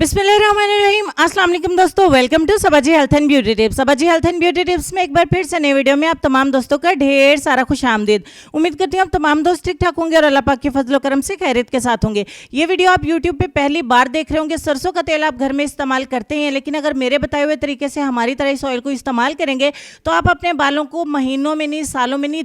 बिस्मिल्लाहिर्रहमानिर्रहीम। अस्सलाम वालेकुम दोस्तों, welcome to Sabaji health and beauty tips. Sabaji health and beauty tips में एक बार फिर से नई वीडियो में आप तमाम दोस्तों का ढेर सारा खुशामदीद। उम्मीद करती हूँ आप तमाम दोस्त ठीक ठाक होंगे और अल्लाह पाक के फजल करम से खैरियत के साथ होंगे। ये वीडियो आप यूट्यूब पे पहली बार देख रहे होंगे। सरसों का तेल आप घर में इस्तेमाल करते हैं, लेकिन अगर मेरे बताए हुए तरीके से हमारी तरह इस ऑयल को इस्तेमाल करेंगे तो आप अपने बालों को महीनों में नहीं, सालों में नहीं,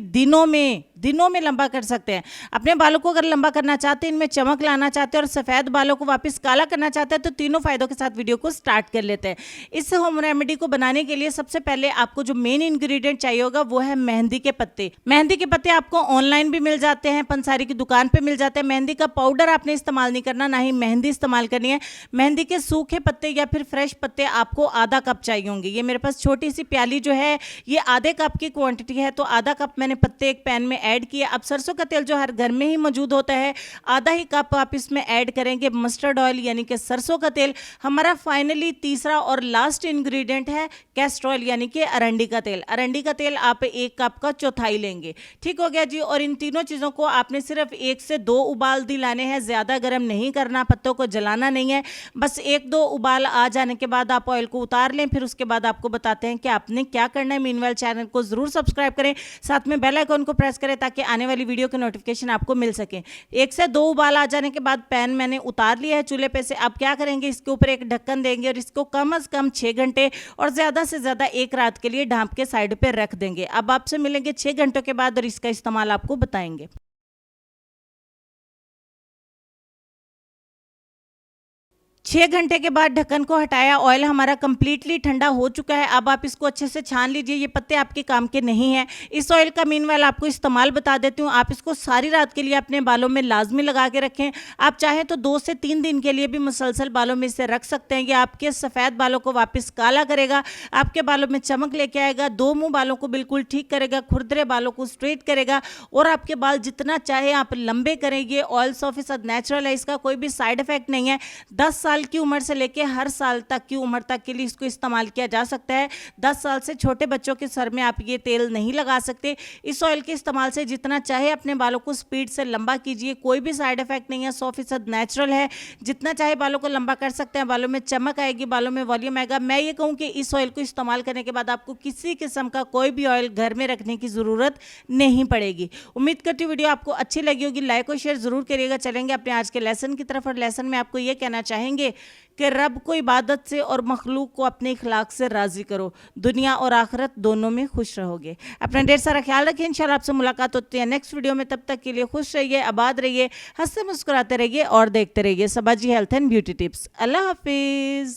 दिनों में लंबा कर सकते हैं। अपने बालों को अगर लंबा करना चाहते हैं, इनमें चमक लाना चाहते हैं और सफ़ेद बालों को वापस काला करना चाहते हैं, तो तीनों फायदों के साथ वीडियो को स्टार्ट कर लेते हैं। इस होम रेमेडी को बनाने के लिए सबसे पहले आपको जो मेन इंग्रेडिएंट चाहिए होगा वो है मेहंदी के पत्ते। मेहंदी के पत्ते आपको ऑनलाइन भी मिल जाते हैं, पंसारी की दुकान पे मिल जाते हैं। मेहंदी का पाउडर आपने इस्तेमाल नहीं करना, ना ही मेहंदी इस्तेमाल करनी है। मेहंदी के सूखे पत्ते या फिर फ्रेश पत्ते आपको आधा कप चाहिए होंगे। ये मेरे पास छोटी सी प्याली जो है ये आधे कप की क्वांटिटी है, तो आधा कप मैंने पत्ते एक पैन में ऐड किए। अब सरसों का तेल जो हर घर में ही मौजूद होता है, आधा ही कप आप इसमें ऐड करेंगे मस्टर्ड ऑयल यानी कि सरसों का तेल। हमारा फाइनली तीसरा और लास्ट इंग्रेडिएंट है कैस्टर ऑयल यानी कि अरंडी का तेल। अरंडी का तेल आप एक कप का चौथाई लेंगे। ठीक हो गया जी। और इन तीनों चीज़ों को आपने सिर्फ 1 से 2 उबाल दिलाने हैं, ज़्यादा गर्म नहीं करना, पत्तों को जलाना नहीं है। बस 1-2 उबाल आ जाने के बाद आप ऑयल को उतार लें। फिर उसके बाद आपको बताते हैं कि आपने क्या करना है। मीनवाइल चैनल को ज़रूर सब्सक्राइब करें, साथ में बेल आइकन को प्रेस करें ताकि आने वाली वीडियो की नोटिफिकेशन आपको मिल सके। 1 से 2 उबाल आ जाने के बाद पैन मैंने उतार लिया है चूल्हे पे से। अब क्या करेंगे, इसके ऊपर एक ढक्कन देंगे और इसको कम से कम 6 घंटे और ज़्यादा से ज़्यादा 1 रात के लिए ढांप के साइड पे रख देंगे। अब आपसे मिलेंगे 6 घंटों के बाद और इसका इस्तेमाल आपको बताएंगे। 6 घंटे के बाद ढक्कन को हटाया, ऑयल हमारा कंप्लीटली ठंडा हो चुका है। अब आप इसको अच्छे से छान लीजिए। ये पत्ते आपके काम के नहीं हैं। इस ऑयल का मीनवाइल आपको इस्तेमाल बता देती हूँ। आप इसको सारी रात के लिए अपने बालों में लाजमी लगा के रखें। आप चाहें तो 2 से 3 दिन के लिए भी मुसलसल बालों में इसे रख सकते हैं। ये आपके सफ़ेद बालों को वापस काला करेगा, आपके बालों में चमक लेके आएगा, 2 मुँह बालों को बिल्कुल ठीक करेगा, खुरदरे बालों को स्ट्रेट करेगा और आपके बाल जितना चाहे आप लंबे करें। ये ऑयल 100% नेचुरल है, इसका कोई भी साइड इफेक्ट नहीं है। 10 साल की उम्र से लेके हर साल तक की उम्र तक के लिए इसको इस्तेमाल किया जा सकता है। 10 साल से छोटे बच्चों के सर में आप ये तेल नहीं लगा सकते। इस ऑयल के इस्तेमाल से जितना चाहे अपने बालों को स्पीड से लंबा कीजिए, कोई भी साइड इफेक्ट नहीं है, 100% नेचुरल है। जितना चाहे बालों को लंबा कर सकते हैं, बालों में चमक आएगी, बालों में वॉल्यूम आएगा। मैं ये कहूँ कि इस ऑयल को इस्तेमाल करने के बाद आपको किसी किस्म का कोई भी ऑयल घर में रखने की ज़रूरत नहीं पड़ेगी। उम्मीद करती हूँ वीडियो आपको अच्छी लगी होगी। लाइक और शेयर ज़रूर करिएगा। चलेंगे अपने आज के लेसन की तरफ और लेसन में आपको ये कहना चाहेंगे कि रब को इबादत से और मखलूक को अपने इखलाक से राज़ी करो, दुनिया और आखिरत दोनों में खुश रहोगे। अपना ढेर सारा ख्याल रखिए। इंशाल्लाह आपसे मुलाकात होती है नेक्स्ट वीडियो में। तब तक के लिए खुश रहिए, आबाद रहिए, हंसते मुस्कुराते रहिए और देखते रहिए सबाजी हेल्थ एंड ब्यूटी टिप्स। अल्लाह हाफिज़।